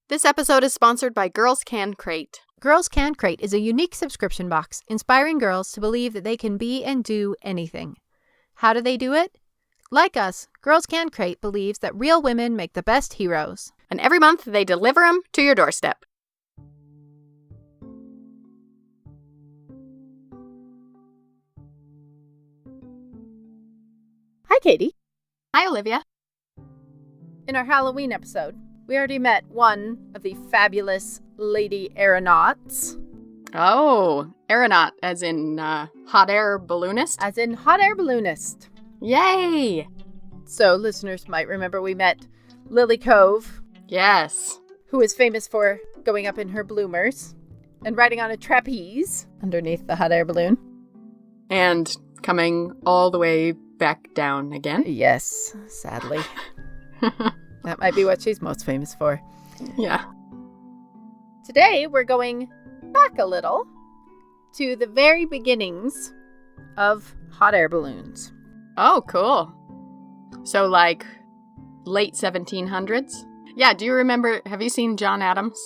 This episode is sponsored by Girls Can Crate. Girls Can Crate is a unique subscription box inspiring girls to believe that they can be and do anything. How do they do it? Like us, Girls Can Crate believes that real women make the best heroes. And every month they deliver them to your doorstep. Hi, Katie. Hi, Olivia. In our Halloween episode, we already met one of the fabulous lady aeronauts. Oh, aeronaut, as in hot air balloonist? As in hot air balloonist. Yay! So listeners might remember we met Lily Cove. Yes. Who is famous for going up in her bloomers and riding on a trapeze underneath the hot air balloon. And coming all the way back down again. Yes, sadly. That might be what she's most famous for. Yeah. Today, we're going back a little to the very beginnings of hot air balloons. Oh, cool. So, like, late 1700s? Yeah, do you remember, have you seen John Adams?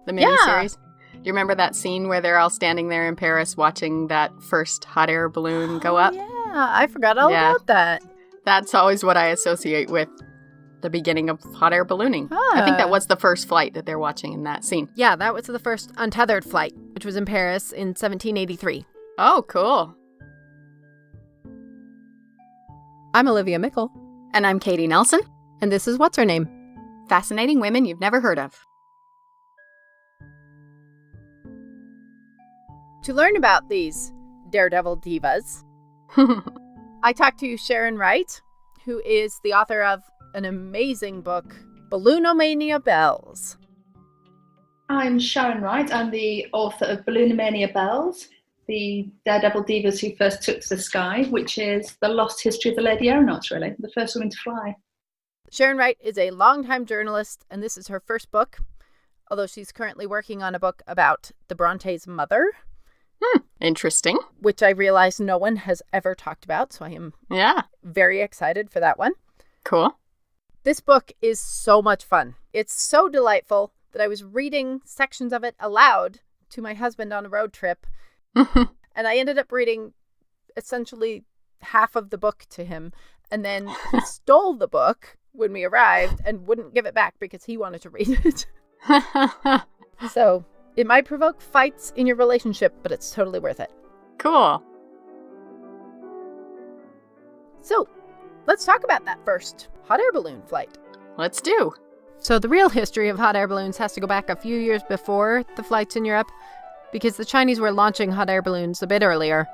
The miniseries? Do you remember that scene where they're all standing there in Paris watching that first hot air balloon go up? Yeah, I forgot all about that. That's always what I associate with the beginning of hot air ballooning. I think that was the first flight that they're watching in that scene. Yeah, that was the first untethered flight, which was in Paris in 1783. Oh, cool. I'm Olivia Mickle. And I'm Katie Nelson. And this is What's Her Name? Fascinating women you've never heard of. To learn about these Daredevil Divas, I talked to Sharon Wright, who is the author of an amazing book, Balloonomania Belles. I'm Sharon Wright. I'm the author of Balloonomania Belles, the Daredevil Divas who first took to the sky, which is the lost history of the lady aeronauts, really, the first women to fly. Sharon Wright is a longtime journalist, and this is her first book, although she's currently working on a book about the Bronte's mother. Interesting. Which I realize no one has ever talked about, so I am very excited for that one. Cool. This book is so much fun. It's so delightful that I was reading sections of it aloud to my husband on a road trip, and I ended up reading essentially half of the book to him, and then he stole the book when we arrived and wouldn't give it back because he wanted to read it. So it might provoke fights in your relationship, but it's totally worth it. Cool. So, let's talk about that first hot air balloon flight. Let's do. So the real history of hot air balloons has to go back a few years before the flights in Europe, because the Chinese were launching hot air balloons a bit earlier,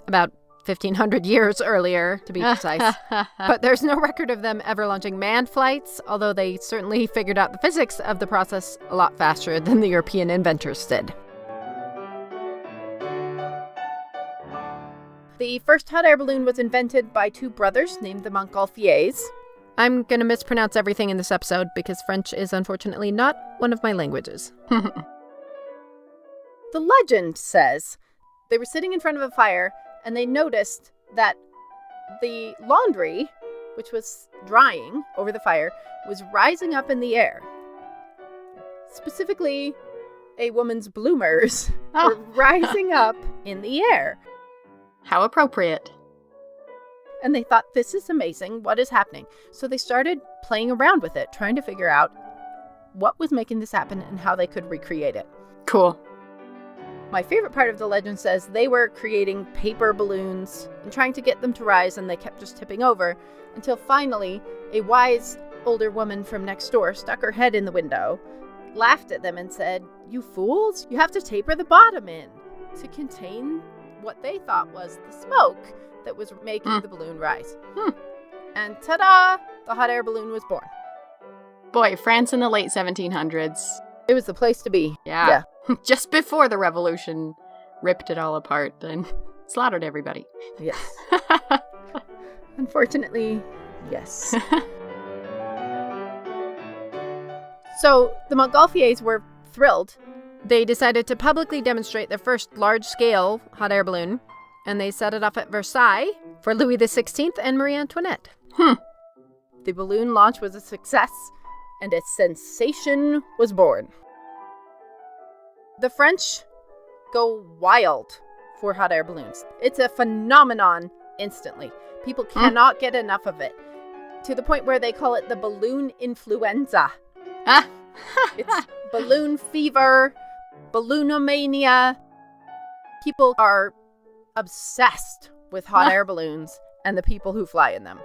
about 1,500 years earlier, to be precise. But there's no record of them ever launching manned flights, although they certainly figured out the physics of the process a lot faster than the European inventors did. The first hot air balloon was invented by two brothers named the Montgolfiers. I'm going to mispronounce everything in this episode because French is unfortunately not one of my languages. The legend says they were sitting in front of a fire and they noticed that the laundry, which was drying over the fire, was rising up in the air. Specifically, a woman's bloomers were rising up in the air. How appropriate. And they thought, this is amazing. What is happening? So they started playing around with it, trying to figure out what was making this happen and how they could recreate it. Cool. My favorite part of the legend says they were creating paper balloons and trying to get them to rise, and they kept just tipping over until finally a wise older woman from next door stuck her head in the window, laughed at them and said, "You fools, you have to taper the bottom in to contain what they thought was the smoke that was making the balloon rise." And ta-da! The hot air balloon was born. Boy, France in the late 1700s. It was the place to be. Yeah. Just before the revolution ripped it all apart and slaughtered everybody. Yes. Unfortunately, yes. So the Montgolfiers were thrilled. They decided to publicly demonstrate their first large-scale hot air balloon, and they set it off at Versailles for Louis XVI and Marie Antoinette. The balloon launch was a success, and a sensation was born. The French go wild for hot air balloons. It's a phenomenon instantly. People cannot get enough of it, to the point where they call it the balloon influenza. It's balloon fever, balloonomania. People are obsessed with hot air balloons and the people who fly in them.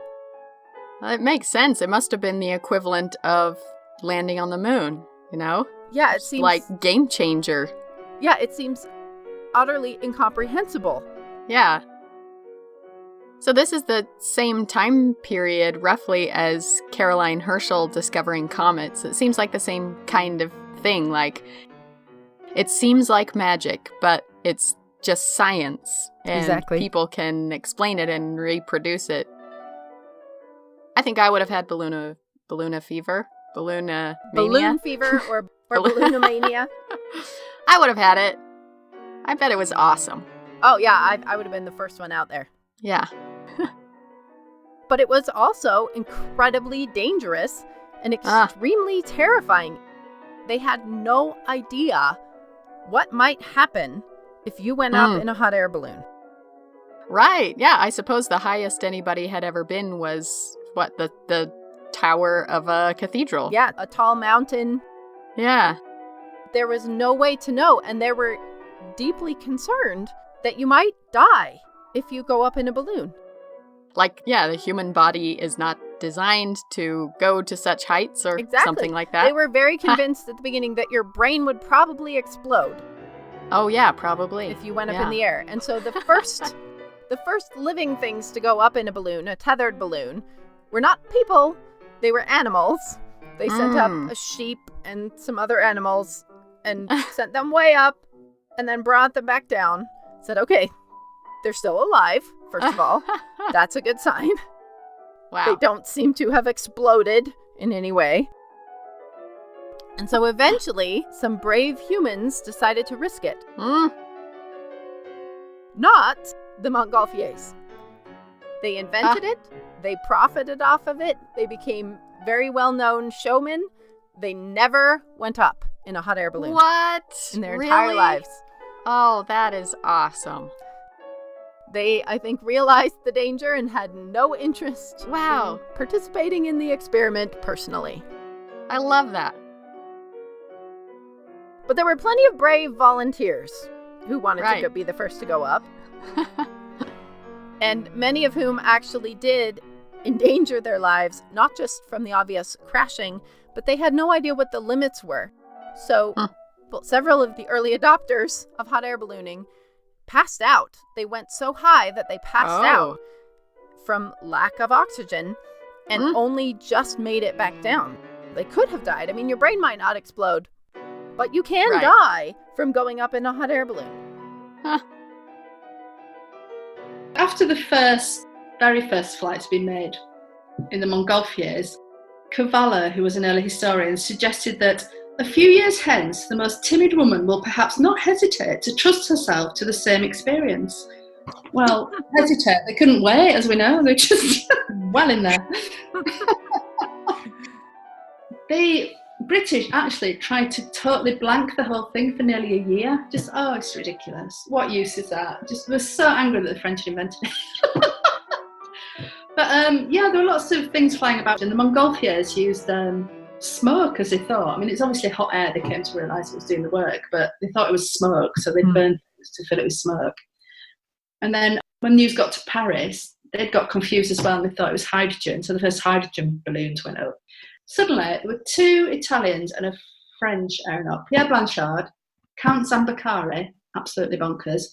Well, it makes sense. It must have been the equivalent of landing on the moon, you know? Yeah, it seems like game changer. Yeah, it seems utterly incomprehensible. Yeah. So this is the same time period, roughly, as Caroline Herschel discovering comets. It seems like the same kind of thing. Like, it seems like magic, but it's just science. And exactly. People can explain it and reproduce it. I think I would have had balloona fever. Balloon fever or balloonomania. I would have had it. I bet it was awesome. Oh, yeah, I would have been the first one out there. Yeah. But it was also incredibly dangerous and extremely terrifying. They had no idea what might happen if you went up in a hot air balloon. Right. Yeah, I suppose the highest anybody had ever been was, the tower of a cathedral. Yeah, a tall mountain. Yeah. There was no way to know, and they were deeply concerned that you might die if you go up in a balloon. Like, yeah, the human body is not designed to go to such heights or something like that. They were very convinced at the beginning that your brain would probably explode. Oh, yeah, probably. If you went up in the air. And so the first living things to go up in a balloon, a tethered balloon, were not people, they were animals. They sent up a sheep and some other animals and sent them way up and then brought them back down. Said, okay, they're still alive, first of all. That's a good sign. Wow. They don't seem to have exploded in any way. And so eventually, some brave humans decided to risk it. Not the Montgolfiers. They invented it. They profited off of it. They became very well-known showmen. They never went up in a hot air balloon. What? In their entire lives. Oh, that is awesome. They, I think, realized the danger and had no interest in participating in the experiment personally. I love that. But there were plenty of brave volunteers who wanted to be the first to go up. And many of whom actually did endanger their lives, not just from the obvious crashing, but they had no idea what the limits were. So several of the early adopters of hot air ballooning passed out. They went so high that they passed out from lack of oxygen and only just made it back down. They could have died. I mean, your brain might not explode, but you can die from going up in a hot air balloon. After the very first flight to be made in the Montgolfiers, Cavallo, who was an early historian, suggested that a few years hence, the most timid woman will perhaps not hesitate to trust herself to the same experience. Well, hesitate. They couldn't wait, as we know. They're just well in there. The British actually tried to totally blank the whole thing for nearly a year. Just, it's ridiculous. What use is that? Just was so angry that the French invented it. But there were lots of things flying about. And the Montgolfiers used smoke, as they thought. I mean, it's obviously hot air. They came to realise it was doing the work, but they thought it was smoke, so they burned things to fill it with smoke. And then when news got to Paris, they'd got confused as well, and they thought it was hydrogen, so the first hydrogen balloons went up. Suddenly, there were two Italians and a French aeronaut, Sophie Blanchard, Count Zambaccari, absolutely bonkers,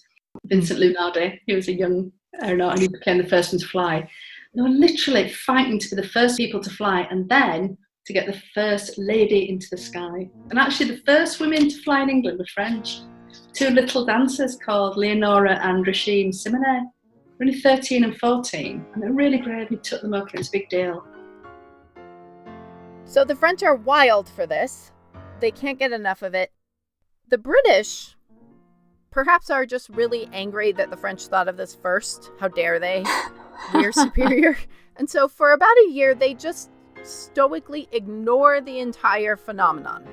Vincent Lunardi, he was a young aeronaut and he became the first one to fly. They were literally fighting to be the first people to fly and then to get the first lady into the sky. And actually the first women to fly in England were French. Two little dancers called Leonora and Rachine Simonet. They're only 13 and 14 and they're really brave and took them up. It's a big deal. So the French are wild for this. They can't get enough of it. The British perhaps are just really angry that the French thought of this first. How dare they? We're superior. And so for about a year, they just stoically ignore the entire phenomenon.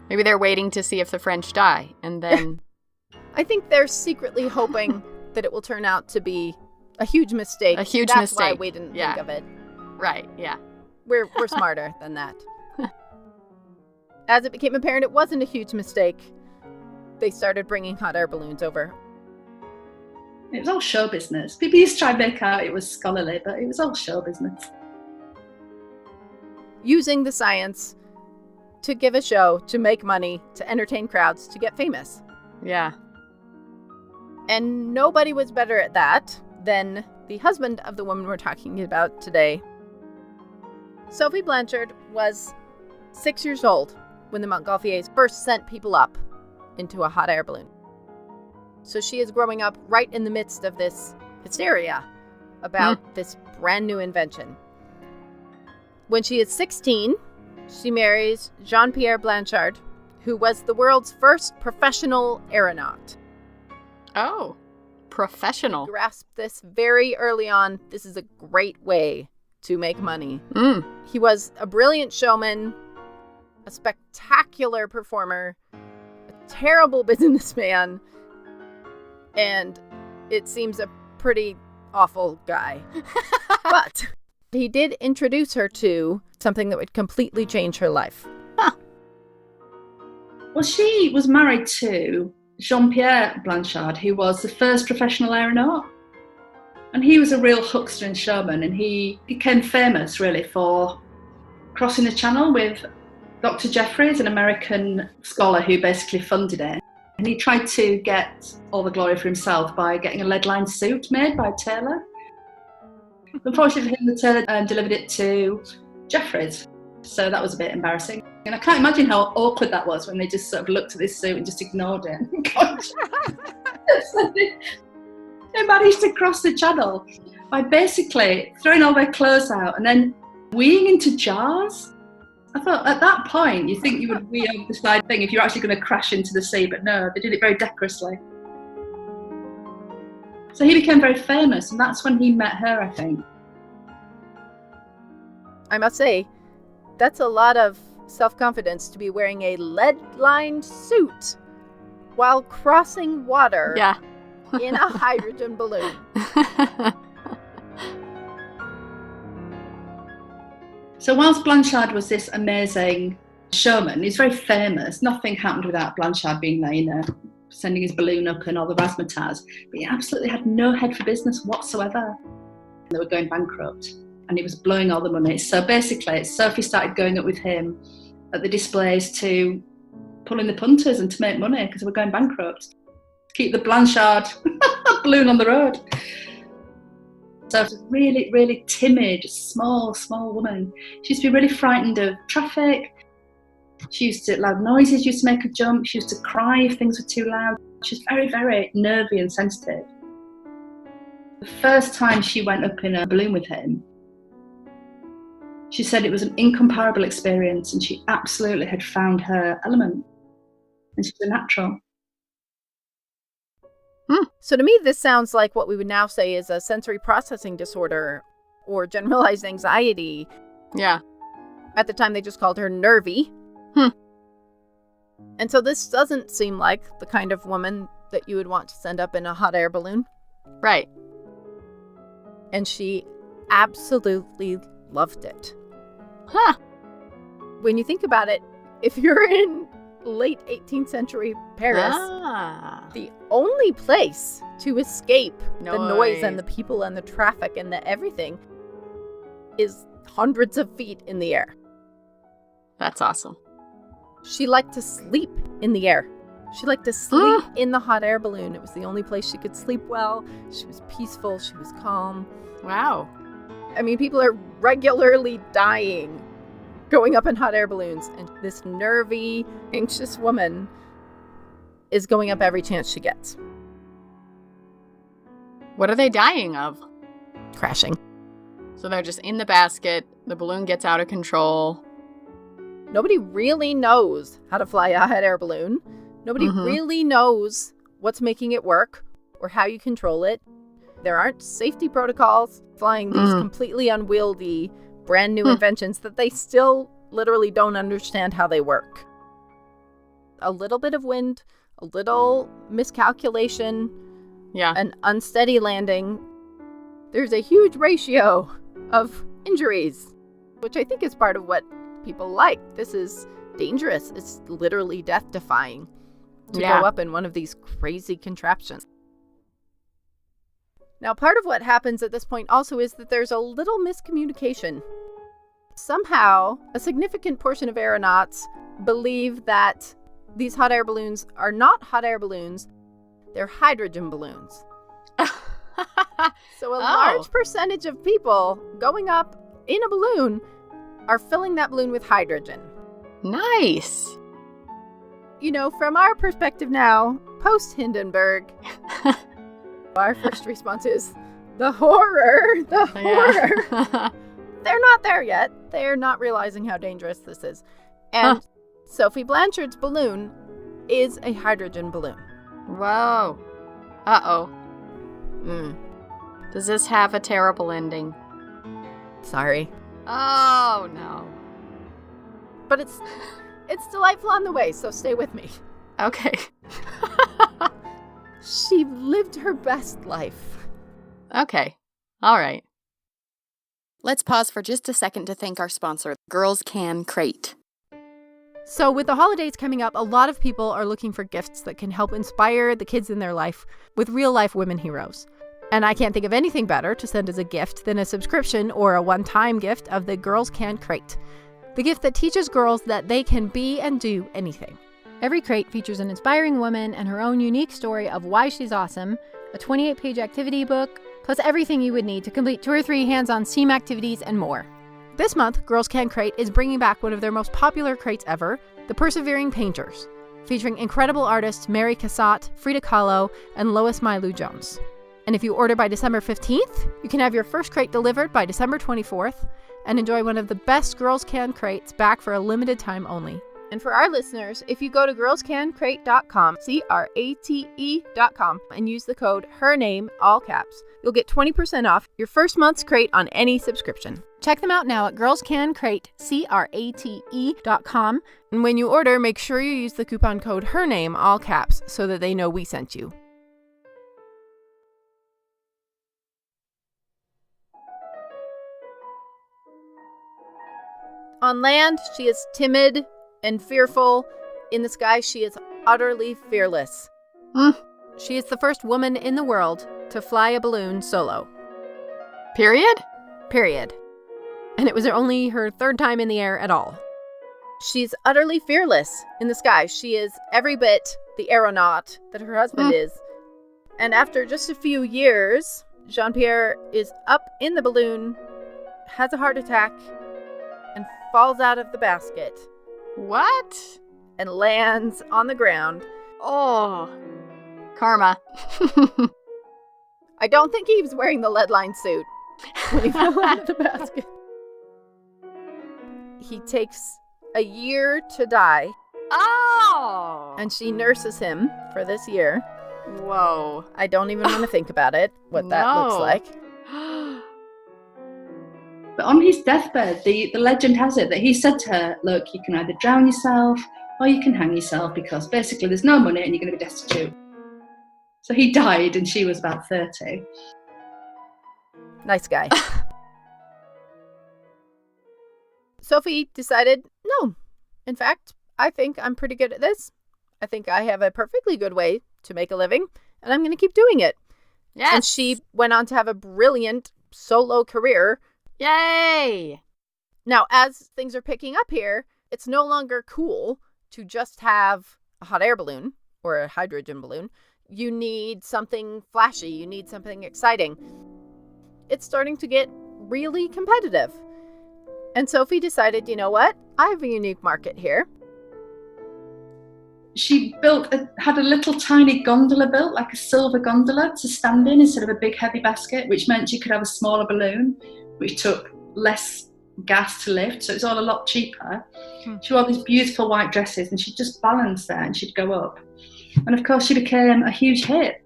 Maybe they're waiting to see if the French die, and then... I think they're secretly hoping that it will turn out to be a huge mistake. A huge That's mistake. That's why we didn't think of it. Right, yeah. We're smarter than that. As it became apparent it wasn't a huge mistake, they started bringing hot air balloons over. It was all show business. People used to try and make out it was scholarly, but it was all show business. Using the science to give a show, to make money, to entertain crowds, to get famous. Yeah. And nobody was better at that than the husband of the woman we're talking about today. Sophie Blanchard was 6 years old when the Montgolfiers first sent people up into a hot air balloon. So she is growing up right in the midst of this hysteria about this brand new invention. When she is 16, she marries Jean-Pierre Blanchard, who was the world's first professional aeronaut. Oh, professional. She grasped this very early on. This is a great way to make money. He was a brilliant showman, a spectacular performer, a terrible businessman, and it seems a pretty awful guy. But he did introduce her to something that would completely change her life. Well, she was married to Jean-Pierre Blanchard, who was the first professional aeronaut. And he was a real huckster and showman, and he became famous, really, for crossing the channel with Dr. Jeffries, an American scholar who basically funded it. And he tried to get all the glory for himself by getting a lead-lined suit made by a tailor. Unfortunately for him, the tailor delivered it to Jeffries. So that was a bit embarrassing. And I can't imagine how awkward that was when they just sort of looked at this suit and just ignored it. They managed to cross the channel by basically throwing all their clothes out and then weeing into jars. I thought at that point you think you would wee over the side thing if you're actually going to crash into the sea, but no, they did it very decorously. So he became very famous, and that's when he met her, I think. I must say, that's a lot of self-confidence to be wearing a lead-lined suit while crossing water. Yeah. In a hydrogen balloon. So whilst Blanchard was this amazing showman, he's very famous. Nothing happened without Blanchard being there, sending his balloon up and all the razzmatazz. But he absolutely had no head for business whatsoever. They were going bankrupt, and he was blowing all the money. So basically, Sophie started going up with him at the displays to pull in the punters and to make money because they were going bankrupt. Keep the Blanchard balloon on the road. So she's really, really timid, small woman. She used to be really frightened of traffic. She used to, loud noises used to make her jump. She used to cry if things were too loud. She's very, very nervy and sensitive. The first time she went up in a balloon with him, she said it was an incomparable experience and she absolutely had found her element. And she's a natural. So to me, this sounds like what we would now say is a sensory processing disorder or generalized anxiety. Yeah. At the time, they just called her nervy. And so this doesn't seem like the kind of woman that you would want to send up in a hot air balloon. Right. And she absolutely loved it. Huh. When you think about it, if you're in late 18th century Paris, the only place to escape the noise and the people and the traffic and the everything is hundreds of feet in the air. That's awesome. She liked to sleep in the air. She liked to sleep in the hot air balloon. It was the only place she could sleep well. She was peaceful. She was calm. Wow. I mean, people are regularly dying going up in hot air balloons, and this nervy, anxious woman is going up every chance she gets. What are they dying of? Crashing. So they're just in the basket, the balloon gets out of control. Nobody really knows how to fly a hot air balloon. Nobody really knows what's making it work or how you control it. There aren't safety protocols flying these completely unwieldy brand new inventions that they still literally don't understand how they work. A little bit of wind, a little miscalculation, an unsteady landing. There's a huge ratio of injuries, which I think is part of what people like. This is dangerous. It's literally death-defying to go up in one of these crazy contraptions. Now, part of what happens at this point also is that there's a little miscommunication. Somehow, a significant portion of aeronauts believe that these hot air balloons are not hot air balloons, they're hydrogen balloons. So a large percentage of people going up in a balloon are filling that balloon with hydrogen. Nice. You know, from our perspective now, post-Hindenburg, our first response is, the horror. Yeah. They're not there yet. They're not realizing how dangerous this is. And Sophie Blanchard's balloon is a hydrogen balloon. Whoa. Uh-oh. Does this have a terrible ending? Sorry. Oh, no. But it's delightful on the way, so stay with me. Okay. She lived her best life. Okay. All right. Let's pause for just a second to thank our sponsor, Girls Can Crate. So with the holidays coming up, a lot of people are looking for gifts that can help inspire the kids in their life with real-life women heroes. And I can't think of anything better to send as a gift than a subscription or a one-time gift of the Girls Can Crate. The gift that teaches girls that they can be and do anything. Every crate features an inspiring woman and her own unique story of why she's awesome, a 28-page activity book, plus everything you would need to complete 2 or 3 hands-on STEAM activities and more. This month, Girls Can Crate is bringing back one of their most popular crates ever, the Persevering Painters, featuring incredible artists Mary Cassatt, Frida Kahlo, and Lois Mailou-Jones. And if you order by December 15th, you can have your first crate delivered by December 24th and enjoy one of the best Girls Can Crates back for a limited time only. And for our listeners, if you go to girlscancrate.com, CRATE.com, and use the code HERNAME, all caps, you'll get 20% off your first month's crate on any subscription. Check them out now at girlscancrate, CRATE.com. And when you order, make sure you use the coupon code HERNAME, all caps, so that they know we sent you. On land, she is timid and fearful. In the sky, she is utterly fearless. She is the first woman in the world to fly a balloon solo. Period? Period. And it was only her 3rd time in the air at all. She's utterly fearless in the sky. She is every bit the aeronaut that her husband is. And after just a few years, Jean-Pierre is up in the balloon, has a heart attack, and falls out of the basket. What? And lands on the ground. Oh. Karma. I don't think he was wearing the lead-lined suit when he fell out of the basket. He takes a year to die. Oh! And she nurses him for this year. Whoa. I don't even want to think about it, what that looks like. But on his deathbed, the legend has it that he said to her, look, you can either drown yourself or you can hang yourself because basically there's no money and you're going to be destitute. So he died and she was about 30. Nice guy. Sophie decided, no, in fact, I think I'm pretty good at this. I think I have a perfectly good way to make a living and I'm going to keep doing it. Yes. And she went on to have a brilliant solo career. Yay! Now, as things are picking up here, it's no longer cool to just have a hot air balloon or a hydrogen balloon. You need something flashy. You need something exciting. It's starting to get really competitive. And Sophie decided, you know what? I have a unique market here. She had a little tiny gondola built, like a silver gondola to stand in instead of a big heavy basket, which meant you could have a smaller balloon, which took less gas to lift, so it's all a lot cheaper. She wore these beautiful white dresses and she'd just balance there and she'd go up. And of course she became a huge hit.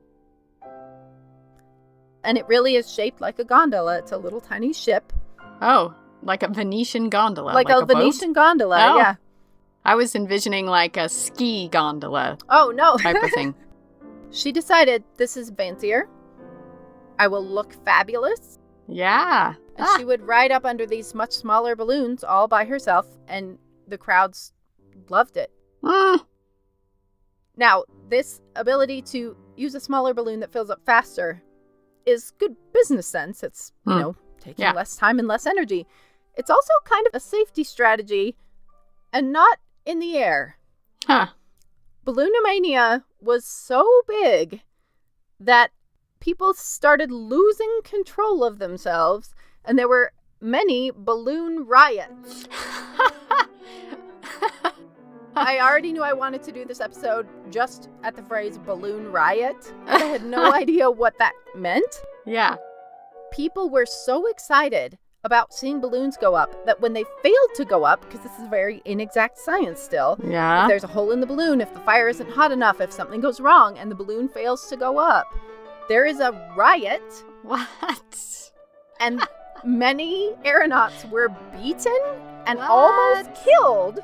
And it really is shaped like a gondola. It's a little tiny ship. Oh, Like a Venetian gondola. Like a Venetian gondola, Oh. yeah. I was envisioning like a ski gondola Oh, no. type of thing. She decided, this is fancier. I will look fabulous. Yeah. And she would ride up under these much smaller balloons all by herself, and the crowds loved it. Mm. Now, this ability to use a smaller balloon that fills up faster is good business sense. It's, taking less time and less energy. It's also kind of a safety strategy, and not in the air. Huh. Balloonomania was so big that people started losing control of themselves, and there were many balloon riots. I already knew I wanted to do this episode just at the phrase balloon riot. I had no idea what that meant. Yeah. People were so excited about seeing balloons go up that when they failed to go up, because this is very inexact science still, Yeah. if there's a hole in the balloon, if the fire isn't hot enough, if something goes wrong and the balloon fails to go up, there is a riot. What? And many aeronauts were beaten and almost killed,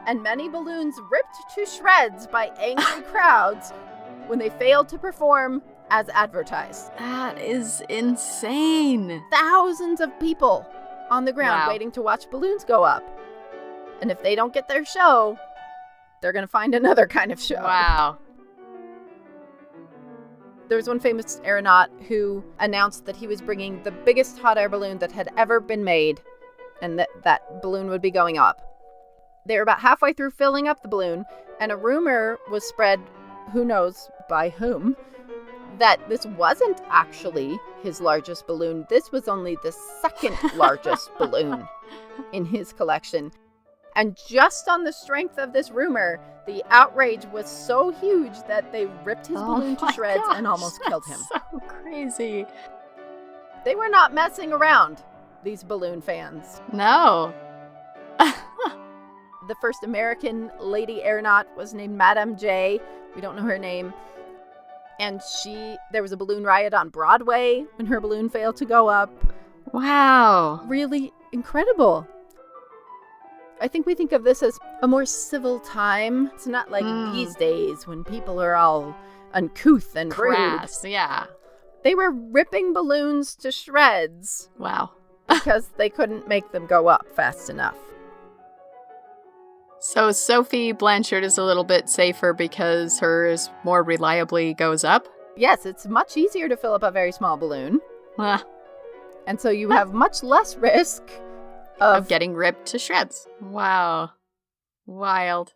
and many balloons ripped to shreds by angry crowds when they failed to perform as advertised. That is insane. Thousands of people on the ground Wow. waiting to watch balloons go up. And if they don't get their show, they're going to find another kind of show. Wow. There was one famous aeronaut who announced that he was bringing the biggest hot air balloon that had ever been made, and that balloon would be going up. They were about halfway through filling up the balloon, and a rumor was spread, who knows by whom, that this wasn't actually his largest balloon. This was only the second largest balloon in his collection. And just on the strength of this rumor, the outrage was so huge that they ripped his balloon to shreds and almost killed him. So crazy. They were not messing around, these balloon fans. No. The first American lady aeronaut was named Madame J. We don't know her name. And there was a balloon riot on Broadway when her balloon failed to go up. Wow. Really incredible. I think we think of this as a more civil time. It's not like these days when people are all uncouth and Crass, rude. yeah. They were ripping balloons to shreds Wow. because they couldn't make them go up fast enough. So Sophie Blanchard is a little bit safer because hers more reliably goes up? Yes, it's much easier to fill up a very small balloon. Ah, And so you have much less risk of getting ripped to shreds. Wow. Wild.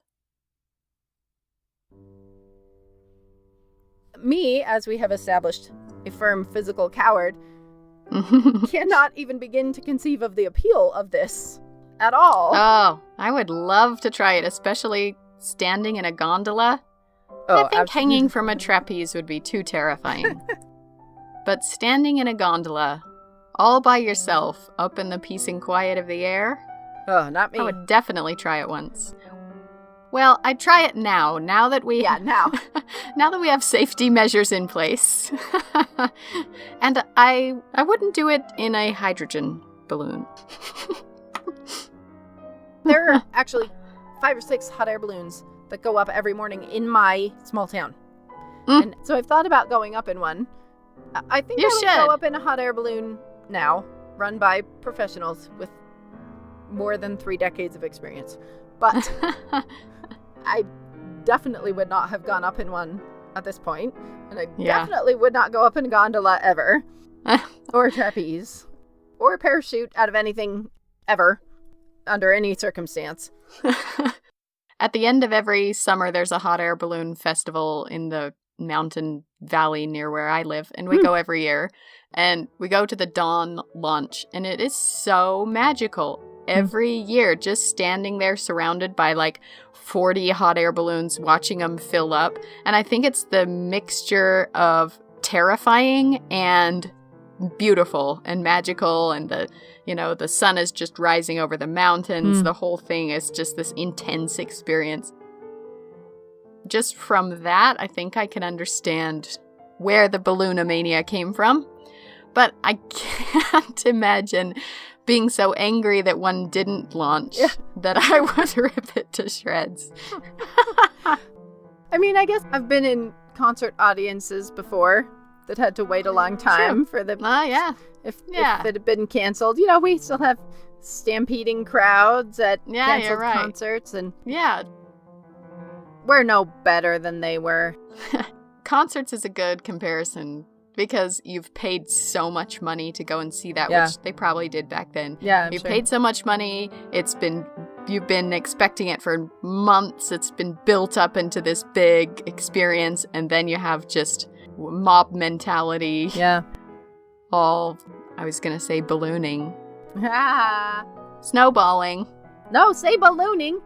Me, as we have established, a firm physical coward, cannot even begin to conceive of the appeal of this at all. Oh, I would love to try it, especially standing in a gondola. I think absolutely. hanging from a trapeze would be too terrifying. But standing in a gondola, all by yourself, up in the peace and quiet of the air, Oh, not me. I would definitely try it once. Well, I'd try it now that we now. now that we have safety measures in place. And I wouldn't do it in a hydrogen balloon. There are actually 5 or 6 hot air balloons that go up every morning in my small town. And so I've thought about going up in one. I think You I would should. go up in a hot air balloon now, run by professionals with more than 3 decades of experience. But I definitely would not have gone up in one at this point. And I definitely would not go up in a gondola ever. Or a trapeze. Or a parachute out of anything ever. Under any circumstance. At the end of every summer, there's a hot air balloon festival in the mountain valley near where I live, and we go every year. And we go to the dawn launch, and it is so magical. Every year, just standing there surrounded by like 40 hot air balloons, watching them fill up. And I think it's the mixture of terrifying and beautiful and magical, and the sun is just rising over the mountains. The whole thing is just this intense experience. Just from that, I think I can understand where the balloonomania came from. But I can't imagine being so angry that one didn't launch that I would rip it to shreds. I mean, I guess I've been in concert audiences before that had to wait a long time for the... If it had been canceled. You know, we still have stampeding crowds at canceled concerts. And we're no better than they were. Concerts is a good comparison because you've paid so much money to go and see that, which they probably did back then. Yeah, you've paid so much money. You've been expecting it for months. It's been built up into this big experience, and then you have just mob mentality. Yeah. All, I was going to say ballooning. Snowballing. No, say ballooning.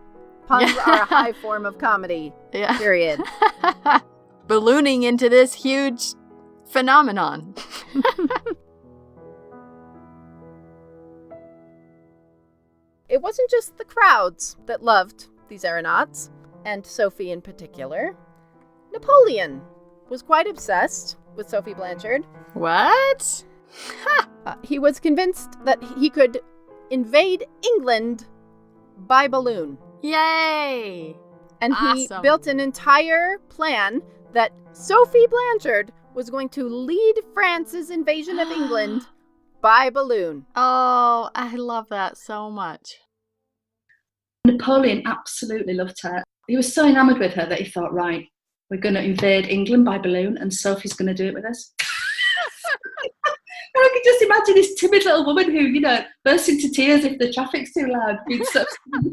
Puns are a high form of comedy. Yeah. Period. Ballooning into this huge phenomenon. It wasn't just the crowds that loved these aeronauts, and Sophie in particular. Napoleon was quite obsessed with Sophie Blanchard. What? He was convinced that he could invade England by balloon. Yay! And he built an entire plan that Sophie Blanchard was going to lead France's invasion of England by balloon. Oh, I love that so much. Napoleon absolutely loved her. He was so enamored with her that he thought, right, we're going to invade England by balloon and Sophie's going to do it with us. I can just imagine this timid little woman who, you know, bursts into tears if the traffic's too loud. Being so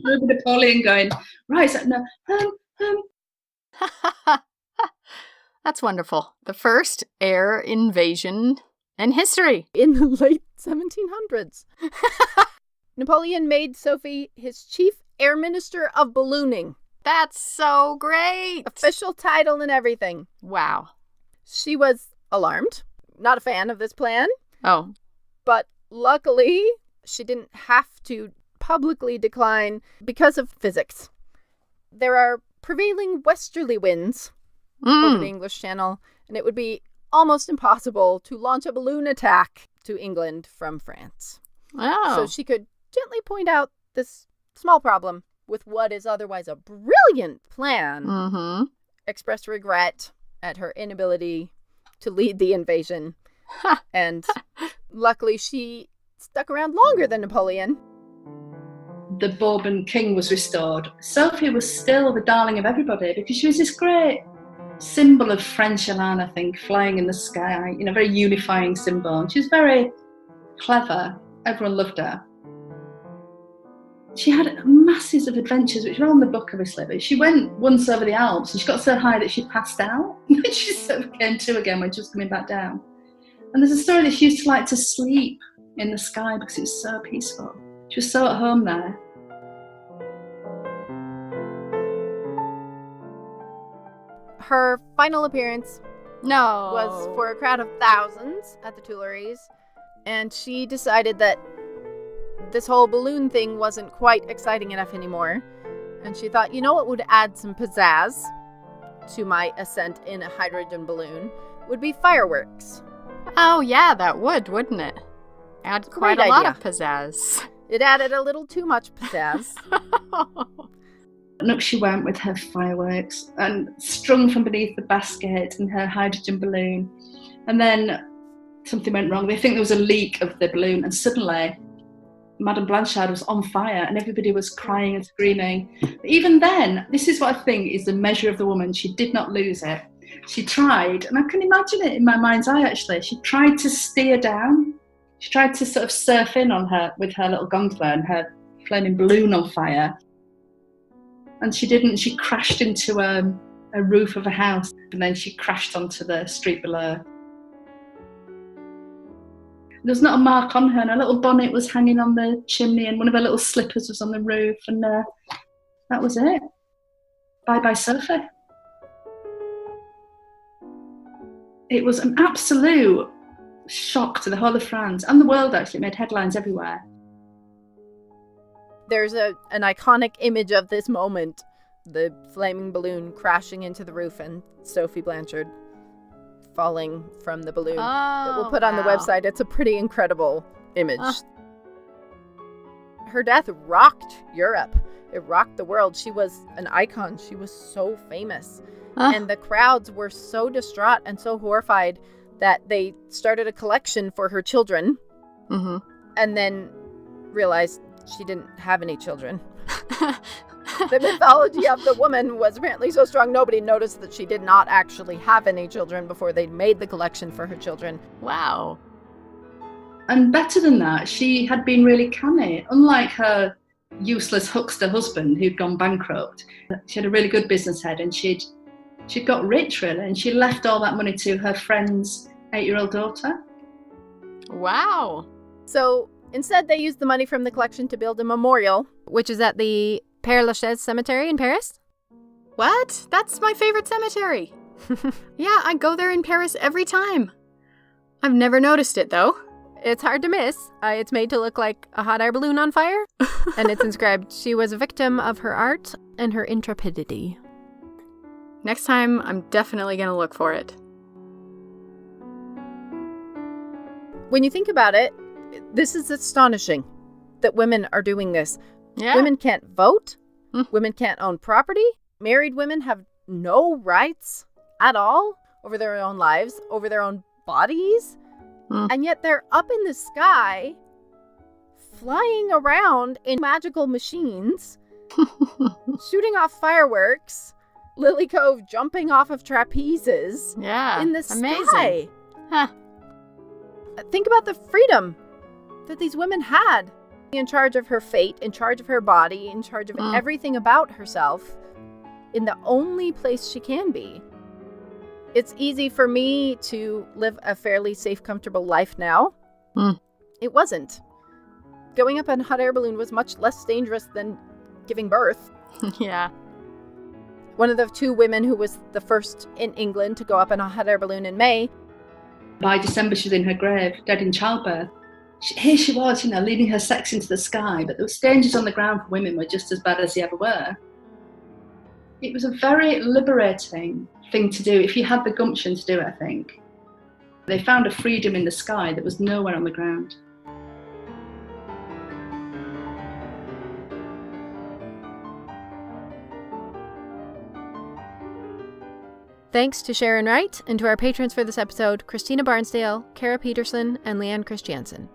Napoleon going, right, so, no, That's wonderful. The first air invasion in history. In the late 1700s. Napoleon made Sophie his chief air minister of ballooning. That's so great. Official title and everything. Wow. She was alarmed. Not a fan of this plan. Oh. But luckily, she didn't have to publicly decline because of physics. There are prevailing westerly winds over the English Channel, and it would be almost impossible to launch a balloon attack to England from France. Oh. So she could gently point out this small problem with what is otherwise a brilliant plan, express regret at her inability to lead the invasion. And luckily she stuck around longer than Napoleon. The Bourbon king was restored. Sophie was still the darling of everybody because she was this great symbol of French elan, I think, flying in the sky, you know, very unifying symbol. And she was very clever. Everyone loved her. She had masses of adventures, which were on the book, obviously, but she went once over the Alps and she got so high that she passed out. She sort of came to again when she was coming back down. And there's a story that she used to like to sleep in the sky because it was so peaceful. She was so at home there. Her final appearance No. was for a crowd of thousands at the Tuileries, and she decided that this whole balloon thing wasn't quite exciting enough anymore. And she thought, you know what would add some pizzazz to my ascent in a hydrogen balloon would be fireworks. Oh, yeah, that would, wouldn't it? Add quite a lot of pizzazz. It added a little too much pizzazz. And up she went with her fireworks and strung from beneath the basket and her hydrogen balloon. And then something went wrong. They think there was a leak of the balloon, and suddenly Madame Blanchard was on fire and everybody was crying and screaming. But even then, this is what I think is the measure of the woman. She did not lose it. She tried, and I can imagine it in my mind's eye actually, she tried to steer down. She tried to sort of surf in on her with her little gondola and her flaming balloon on fire. And she didn't. She crashed into a roof of a house, and then she crashed onto the street below. There's not a mark on her, and her little bonnet was hanging on the chimney, and one of her little slippers was on the roof, and that was it. Bye-bye, Sophie. It was an absolute shock to the whole of France, and the world actually. It made headlines everywhere. There's an iconic image of this moment, the flaming balloon crashing into the roof and Sophie Blanchard falling from the balloon that we'll put on the website. It's a pretty incredible image. her death rocked Europe. It rocked the world. She was an icon. She was so famous. And the crowds were so distraught and so horrified that they started a collection for her children. Mm-hmm. And then realized she didn't have any children. The mythology of the woman was apparently so strong, nobody noticed that she did not actually have any children before they made the collection for her children. Wow. And better than that, she had been really canny. Unlike her useless huckster husband who'd gone bankrupt, she had a really good business head, and she'd got rich, really, and she left all that money to her friend's 8-year-old daughter. Wow. So instead, they used the money from the collection to build a memorial, which is at the Père Lachaise Cemetery in Paris. What? That's my favorite cemetery. Yeah, I go there in Paris every time. I've never noticed it, though. It's hard to miss. It's made to look like a hot air balloon on fire. And it's inscribed, "She was a victim of her art and her intrepidity." Next time, I'm definitely going to look for it. When you think about it, this is astonishing that women are doing this. Yeah. Women can't vote. Women can't own property. Married women have no rights at all over their own lives, over their own bodies. And yet they're up in the sky, flying around in magical machines, shooting off fireworks, Lily Cove jumping off of trapezes in the sky. Huh. Think about the freedom that these women had. In charge of her fate, in charge of her body, in charge of everything about herself, in the only place she can be. It's easy for me to live a fairly safe, comfortable life now. It wasn't. Going up in a hot air balloon was much less dangerous than giving birth. Yeah. One of the 2 women who was the first in England to go up in a hot air balloon in May. By December, she was in her grave, dead in childbirth. Here she was, leading her sex into the sky, but the dangers on the ground for women were just as bad as they ever were. It was a very liberating thing to do, if you had the gumption to do it, I think. They found a freedom in the sky that was nowhere on the ground. Thanks to Sharon Wright and to our patrons for this episode, Christina Barnsdale, Kara Peterson, and Leanne Christiansen.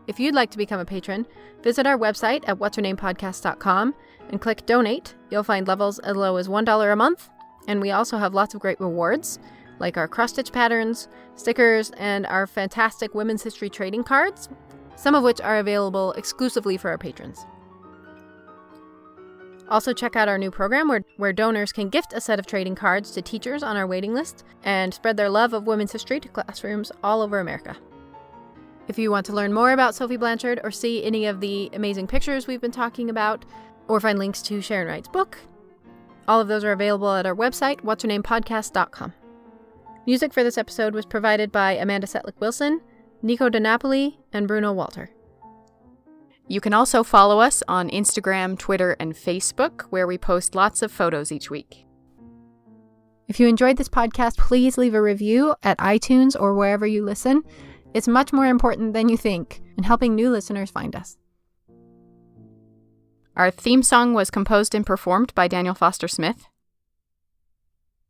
If you'd like to become a patron, visit our website at What'sHerNamePodcast.com and click Donate. You'll find levels as low as $1 a month, and we also have lots of great rewards, like our cross-stitch patterns, stickers, and our fantastic Women's History trading cards, some of which are available exclusively for our patrons. Also check out our new program where donors can gift a set of trading cards to teachers on our waiting list and spread their love of women's history to classrooms all over America. If you want to learn more about Sophie Blanchard or see any of the amazing pictures we've been talking about, or find links to Sharon Wright's book, all of those are available at our website, What'sHerNamePodcast.com. Music for this episode was provided by Amanda Setlik Wilson, Nico de Napoli, and Bruno Walter. You can also follow us on Instagram, Twitter, and Facebook, where we post lots of photos each week. If you enjoyed this podcast, please leave a review at iTunes or wherever you listen. It's much more important than you think in helping new listeners find us. Our theme song was composed and performed by Daniel Foster Smith.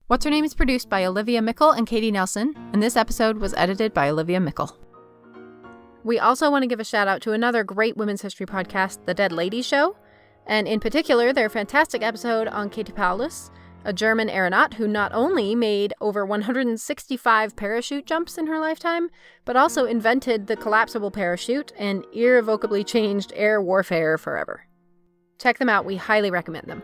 What's Her Name is produced by Olivia Mickle and Katie Nelson, and this episode was edited by Olivia Mickle. We also want to give a shout out to another great women's history podcast, The Dead Ladies Show, and in particular their fantastic episode on Katie Paulus, a German aeronaut who not only made over 165 parachute jumps in her lifetime, but also invented the collapsible parachute and irrevocably changed air warfare forever. Check them out, we highly recommend them.